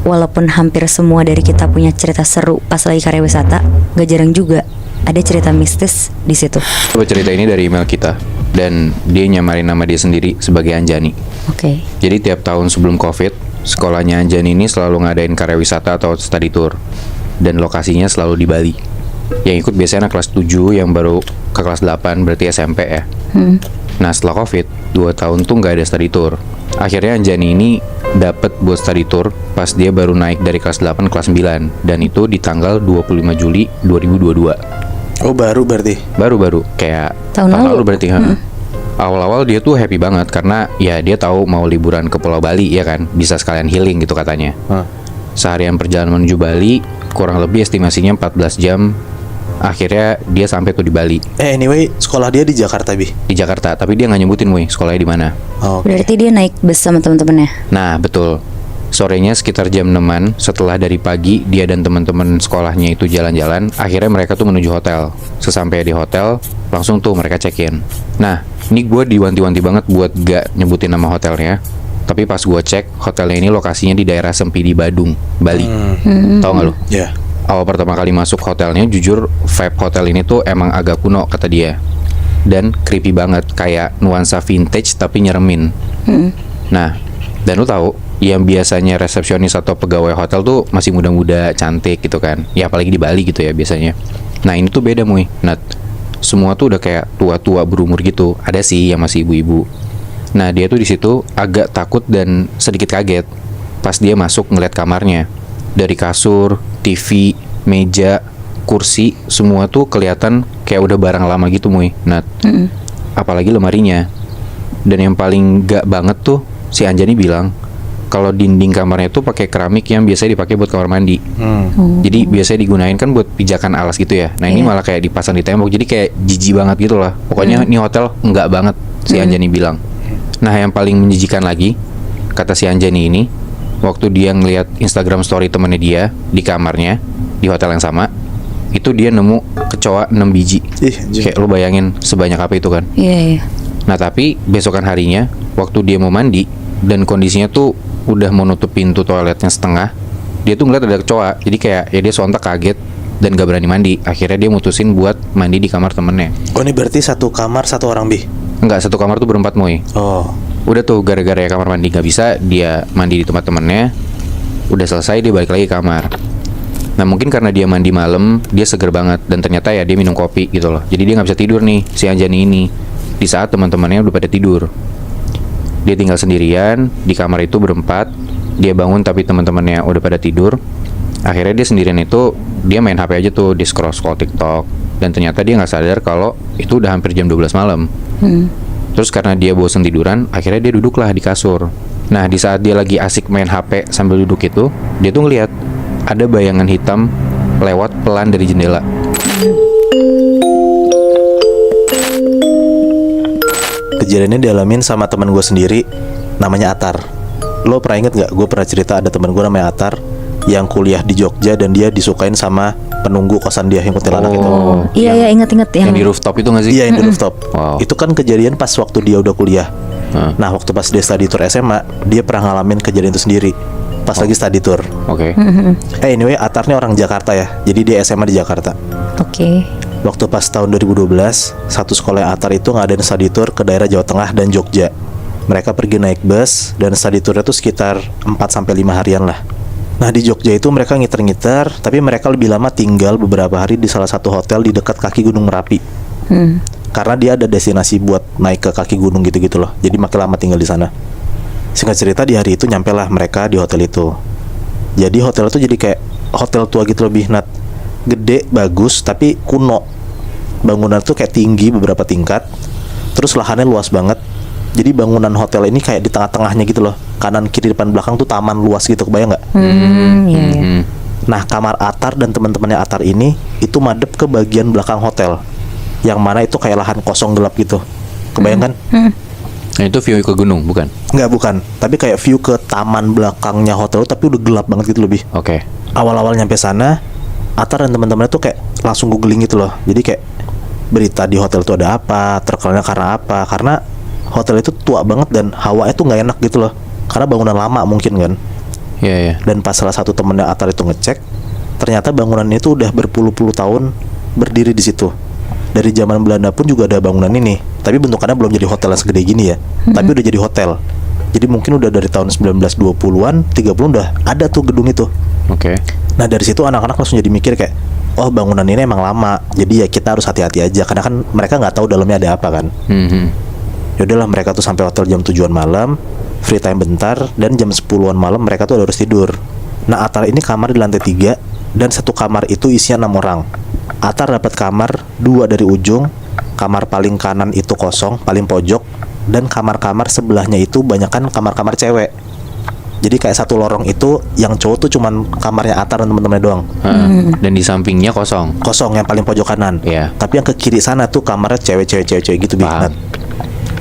walaupun hampir semua dari kita punya cerita seru pas lagi karya wisata, gak jarang juga ada cerita mistis di situ. Coba cerita ini dari email kita, dan dia nyamarin nama dia sendiri sebagai Anjani. Oke. Jadi tiap tahun sebelum COVID, sekolahnya Anjani ini selalu ngadain karya wisata atau study tour, dan lokasinya selalu di Bali. Yang ikut biasanya anak kelas 7 yang baru ke kelas 8, berarti SMP ya. Nah setelah COVID, 2 tahun tuh nggak ada study tour. Akhirnya Anjani ini dapet buat study tour pas dia baru naik dari kelas 8 ke kelas 9, dan itu di tanggal 25 Juli 2022. Oh baru berarti? Baru kayak Tahun lalu. berarti. Awal-awal dia tuh happy banget karena ya dia tahu mau liburan ke Pulau Bali ya kan, bisa sekalian healing gitu katanya. Seharian perjalanan menuju Bali kurang lebih estimasinya 14 jam. Akhirnya dia sampai tuh di Bali. Anyway, sekolah dia di Jakarta, Bi? Di Jakarta, tapi dia nggak nyebutin sekolahnya di mana. Oh, Berarti dia naik bus sama teman-temannya. Nah betul. Sorenya sekitar jam 6-an, setelah dari pagi dia dan teman-teman sekolahnya itu jalan-jalan, akhirnya mereka tuh menuju hotel. Sesampai di hotel, langsung tuh mereka check-in. Nah, ini gue diwanti-wanti banget buat gak nyebutin nama hotelnya. Tapi pas gue cek, hotelnya ini lokasinya di daerah Sempidi, Badung, Bali. Tahu nggak lo? Ya. Awal pertama kali masuk hotelnya, jujur vibe hotel ini tuh emang agak kuno kata dia. Dan creepy banget, kayak nuansa vintage tapi nyeremin. Nah, dan lu tahu, yang biasanya resepsionis atau pegawai hotel tuh masih muda-muda, cantik gitu kan. Ya apalagi di Bali gitu ya biasanya. Nah ini tuh beda Nat. Semua tuh udah kayak tua-tua berumur gitu. Ada sih yang masih ibu-ibu. Nah dia tuh di situ agak takut dan sedikit kaget pas dia masuk ngeliat kamarnya. Dari kasur, TV, meja, kursi, semua tuh kelihatan kayak udah barang lama gitu Nat. Apalagi lemarinya. Dan yang paling gak banget tuh, si Anjani bilang kalau dinding kamarnya tuh pakai keramik yang biasanya dipakai buat kamar mandi. Jadi biasanya digunain kan buat pijakan alas gitu ya. Nah ini malah kayak dipasang di tembok. Jadi kayak jijik banget gitu lah. Pokoknya ini hotel enggak banget, si Anjani bilang. Nah yang paling menjijikan lagi, kata si Anjani ini, waktu dia ngeliat Instagram story temennya dia di kamarnya di hotel yang sama, itu dia nemu kecoa 6 biji. Kayak lu bayangin sebanyak apa itu kan. Iya. Nah tapi besokan harinya, waktu dia mau mandi dan kondisinya tuh udah mau nutup pintu toiletnya setengah, dia tuh ngeliat ada kecoa. Jadi kayak ya dia sontak kaget dan gak berani mandi. Akhirnya dia mutusin buat mandi di kamar temennya. Oh ini berarti satu kamar satu orang, Bi? Enggak, satu kamar tuh berempat Oh. Udah tuh gara-gara ya kamar mandi gak bisa, dia mandi di tempat temennya. Udah selesai dia balik lagi ke kamar. Nah mungkin karena dia mandi malam, dia seger banget. Dan ternyata ya dia minum kopi gitu loh. Jadi dia gak bisa tidur nih si Anjani ini di saat teman-temannya udah pada tidur. Dia tinggal sendirian di kamar itu berempat. Dia bangun tapi teman-temannya udah pada tidur. Akhirnya dia sendirian itu, dia main HP aja tuh, di scroll TikTok. Dan ternyata dia nggak sadar kalau itu udah hampir jam 12 malam. Terus karena dia bosan tiduran, akhirnya dia duduklah di kasur. Nah di saat dia lagi asik main HP sambil duduk itu, dia tuh ngeliat ada bayangan hitam lewat pelan dari jendela. Kejadiannya dialamin sama teman gue sendiri, namanya Atar. Lo pernah inget gak? Gue pernah cerita ada teman gue namanya Atar yang kuliah di Jogja dan dia disukain sama penunggu kosan dia yang kuntilanak itu. Iya ingat-ingat Yang di rooftop itu gak sih? Iya yang di rooftop. Wow. Itu kan kejadian pas waktu dia udah kuliah. Nah waktu pas dia study tour SMA, dia pernah ngalamin kejadian itu sendiri pas lagi study tour. Oke. Anyway, Atar nih orang Jakarta ya. Jadi dia SMA di Jakarta. Oke. Waktu pas tahun 2012, satu sekolah Atar itu ngadain study tour ke daerah Jawa Tengah dan Jogja. Mereka pergi naik bus dan study tournya tuh sekitar 4-5 harian lah. Nah di Jogja itu mereka ngiter-ngiter, tapi mereka lebih lama tinggal beberapa hari di salah satu hotel di dekat kaki Gunung Merapi. Karena dia ada destinasi buat naik ke kaki gunung gitu-gitu loh. Jadi makin lama tinggal di sana. Singkat cerita di hari itu nyampe lah mereka di hotel itu. Jadi hotel itu jadi kayak hotel tua gitu lebih Nat. Gede, bagus, tapi kuno. Bangunan tuh kayak tinggi beberapa tingkat. Terus lahannya luas banget. Jadi bangunan hotel ini kayak di tengah-tengahnya gitu loh. Kanan, kiri, depan, belakang tuh taman luas gitu, kebayang nggak? Iya. Nah kamar Atar dan teman-temannya Atar ini itu madep ke bagian belakang hotel, yang mana itu kayak lahan kosong gelap gitu. Kebayang kan? Nah itu view ke gunung bukan? Nggak, bukan. Tapi kayak view ke taman belakangnya hotel, tapi udah gelap banget gitu lebih. Oke. Awal-awal nyampe sana, Atar dan teman-temannya tuh kayak langsung googling gitu loh. Jadi kayak berita di hotel itu ada apa, terkenalnya karena apa. Karena hotel itu tua banget dan hawanya tuh nggak enak gitu loh. Karena bangunan lama mungkin kan. Iya, iya. Dan pas salah satu temennya Atar itu ngecek, ternyata bangunan itu udah berpuluh-puluh tahun berdiri di situ. Dari zaman Belanda pun juga ada bangunan ini, tapi bentukannya belum jadi hotel yang segede gini ya. Tapi udah jadi hotel. Jadi mungkin udah dari tahun 1920-an, 30 udah ada tuh gedung itu. Oke. Nah dari situ anak-anak langsung jadi mikir kayak, oh bangunan ini emang lama, jadi ya kita harus hati-hati aja, karena kan mereka nggak tahu dalamnya ada apa kan. Yaudahlah, mereka tuh sampai hotel jam 7-an malam, free time bentar, dan jam 10-an malam mereka tuh harus tidur. Nah Atar ini kamar di lantai 3, dan satu kamar itu isinya 6 orang. Atar dapat kamar 2 dari ujung, kamar paling kanan itu kosong, paling pojok, dan kamar-kamar sebelahnya itu banyakan kamar-kamar cewek. Jadi kayak satu lorong itu yang cowok tuh cuman kamarnya Atar dan teman-temannya doang. Dan di sampingnya kosong. Kosong yang paling pojok kanan. Iya. Tapi yang ke kiri sana tuh kamarnya cewek-cewek gitu Paham. Nat.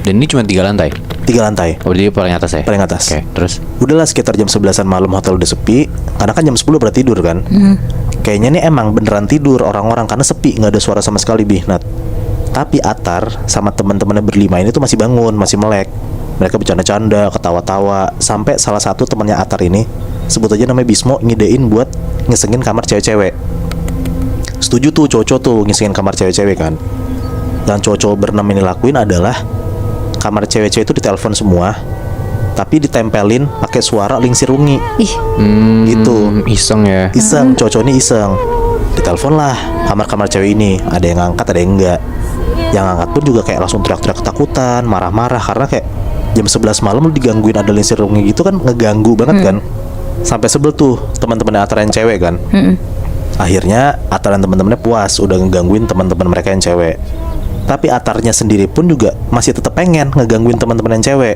Dan ini cuma 3 lantai. 3 lantai. Oh, jadi paling atas ya? Paling atas. Oke, terus? Udahlah sekitar jam 11-an malam hotel udah sepi, karena kan jam 10 pada tidur kan. Kayaknya nih emang beneran tidur orang-orang karena sepi, nggak ada suara sama sekali Nat. Tapi Atar sama teman-temannya berlima ini tuh masih bangun, masih melek. Mereka bercanda-canda, ketawa-tawa, sampai salah satu temannya Atar ini, sebut aja namanya Bismo, ngidein buat ngisengin kamar cewek-cewek. Setuju tuh cowok-cowok tuh ngisengin kamar cewek-cewek kan. Yang cowok-cowok berenam ini lakuin adalah kamar cewek-cewek itu ditelepon semua, tapi ditempelin pakai suara lingsir rungi. Ih, Gitu. Iseng ya. Iseng, cowok-cowok ini iseng. Ditelepon lah kamar-kamar cewek ini, ada yang ngangkat, ada yang enggak. Yang ngangkat pun juga kayak langsung teriak-teriak ketakutan, marah-marah, karena kayak jam 11 malam lu digangguin ada lingsir rungi gitu kan, ngeganggu banget kan. Sampai sebel tuh teman-temannya Atar yang cewek kan. Akhirnya Atar dan teman-temannya puas udah ngegangguin teman-teman mereka yang cewek. Tapi Atarnya sendiri pun juga masih tetap pengen ngegangguin teman-teman yang cewek.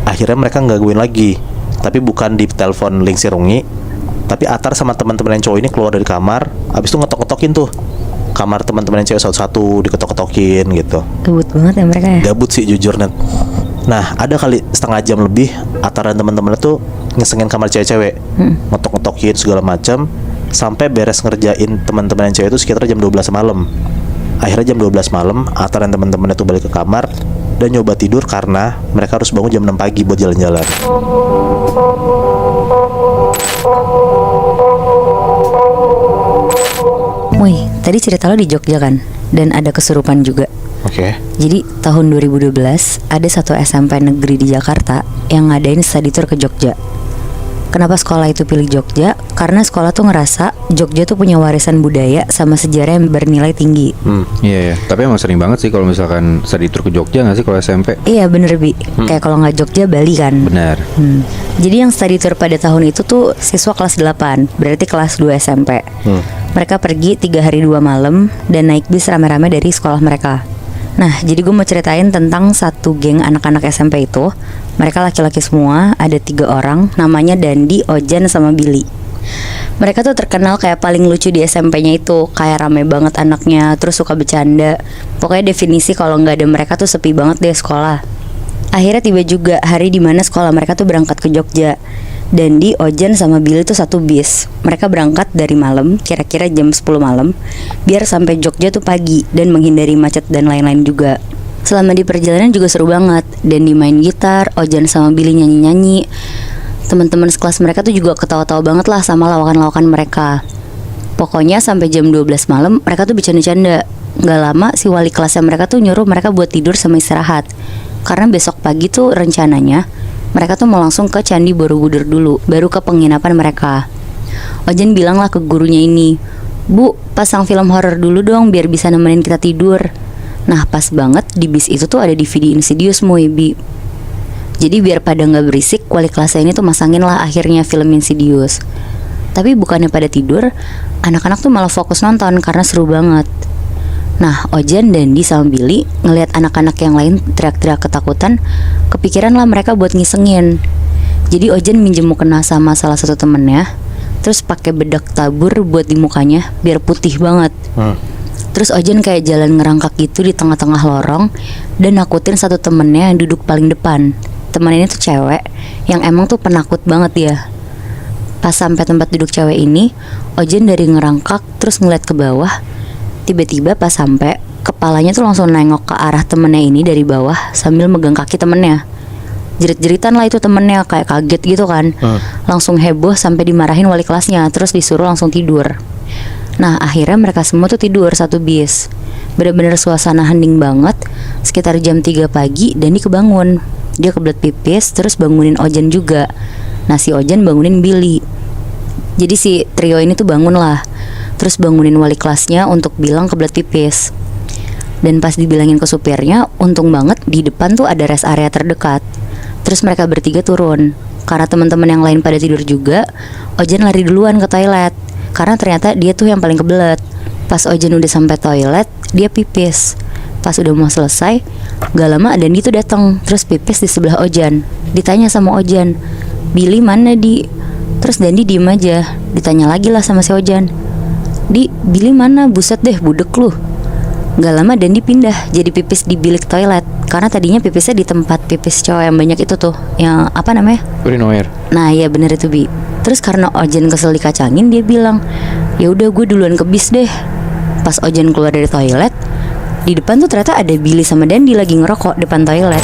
Akhirnya mereka ngegangguin lagi, tapi bukan di telepon lingsir rungi, tapi Atar sama teman-teman yang cowok ini keluar dari kamar, abis itu ngetok-ngetokin tuh kamar teman-teman yang cewek satu-satu, diketok-ketokin gitu. gabut banget ya mereka ya. Gabut sih jujur Nat. Nah ada kali setengah jam lebih Atar dan teman-temannya tuh ngesengin kamar cewek-cewek, ngetok-ngetokin segala macam, sampai beres ngerjain teman-teman yang cewek itu sekitar jam 12 malam. Akhirnya jam 12 malam Atar dan teman-temannya tuh balik ke kamar dan nyoba tidur karena mereka harus bangun jam 6 pagi buat jalan-jalan. Wih, tadi cerita lo di Jogja kan? Dan ada kesurupan juga. Oke. Jadi tahun 2012 ada satu SMP negeri di Jakarta yang ngadain study tour ke Jogja. Kenapa sekolah itu pilih Jogja? Karena sekolah tuh ngerasa Jogja tuh punya warisan budaya sama sejarah yang bernilai tinggi. Iya, iya. Tapi emang sering banget sih kalau misalkan study tour ke Jogja nggak sih kalau SMP? Iya bener Bi, kayak kalau nggak Jogja Bali kan. Benar. Jadi yang study tour pada tahun itu tuh siswa kelas 8, berarti kelas 2 SMP. Mereka pergi 3 hari 2 malam dan naik bis rame-rame dari sekolah mereka. Nah, jadi gue mau ceritain tentang satu geng anak-anak SMP itu. Mereka laki-laki semua, ada 3 orang, namanya Dandi, Ojan, sama Billy. Mereka tuh terkenal kayak paling lucu di SMP-nya itu, kayak rame banget anaknya, terus suka bercanda. Pokoknya definisi kalau nggak ada mereka tuh sepi banget deh sekolah. Akhirnya tiba juga hari dimana sekolah mereka tuh berangkat ke Jogja. Dandi, Ojan, sama Billy tuh satu bis. Mereka berangkat dari malam, kira-kira jam 10 malam, biar sampai Jogja tuh pagi dan menghindari macet dan lain-lain juga. Selama di perjalanan juga seru banget. Dandi main gitar, Ojan sama Billy nyanyi-nyanyi. Teman-teman sekelas mereka tuh juga ketawa-tawa banget lah sama lawakan-lawakan mereka. Pokoknya sampai jam 12 malam mereka tuh bercanda-canda. Gak lama si wali kelasnya mereka tuh nyuruh mereka buat tidur sama istirahat. Karena besok pagi tuh rencananya mereka tuh mau langsung ke Candi Borobudur dulu, baru ke penginapan mereka. Ojan bilang lah ke gurunya ini, "Bu, pasang film horor dulu dong biar bisa nemenin kita tidur." Nah pas banget di bis itu tuh ada DVD Insidious Bi. Jadi biar pada gak berisik, wali kelasnya ini tuh masangin lah akhirnya film Insidious. Tapi bukannya pada tidur, anak-anak tuh malah fokus nonton karena seru banget. Nah, Ojan, Dandi, sama Billy ngelihat anak-anak yang lain teriak-teriak ketakutan, kepikiran lah mereka buat ngisengin. Jadi Ojan minjem mukena sama salah satu temennya, terus pakai bedak tabur buat di mukanya biar putih banget. Terus Ojan kayak jalan ngerangkak gitu di tengah-tengah lorong dan nakutin satu temennya yang duduk paling depan. Temen ini tuh cewek yang emang tuh penakut banget dia. Pas sampai tempat duduk cewek ini, Ojan dari ngerangkak terus ngeliat ke bawah. Tiba-tiba pas sampai, kepalanya tuh langsung nengok ke arah temennya ini dari bawah sambil megang kaki temennya. jerit-jeritan lah itu temennya, kayak kaget gitu kan. Langsung heboh sampai dimarahin wali kelasnya, terus disuruh langsung tidur. Nah akhirnya mereka semua tuh tidur satu bis. Bener-bener suasana hening banget. Sekitar jam 3 pagi Dandi kebangun. Dia kebelet pipis, terus bangunin Ojan juga. Nah si Ojan bangunin Billy. Jadi si trio ini tuh bangun lah, terus bangunin wali kelasnya untuk bilang kebelet pipis. Dan pas dibilangin ke supirnya, untung banget di depan tuh ada rest area terdekat. Terus mereka bertiga turun. Karena teman-teman yang lain pada tidur juga, Ojan lari duluan ke toilet. Karena ternyata dia tuh yang paling kebelet. Pas Ojan udah sampai toilet, dia pipis. Pas udah mau selesai, gak lama Dandi tuh datang, terus pipis di sebelah Ojan. Ditanya sama Ojan, Billy mana Di? Terus Dandi diem aja. Ditanya lagi lah sama si Ojan, Di, Billy mana? Buset deh, budek lu. Gak lama Dandi pindah jadi pipis di bilik toilet. Karena tadinya pipisnya di tempat pipis cowok yang banyak itu tuh, yang apa namanya? Urinoir. Nah iya bener itu Bi. Terus karena Ojan kesel dikacangin, dia bilang, ya udah gue duluan ke bis deh. Pas Ojan keluar dari toilet, di depan tuh ternyata ada Billy sama Dandi lagi ngerokok depan toilet.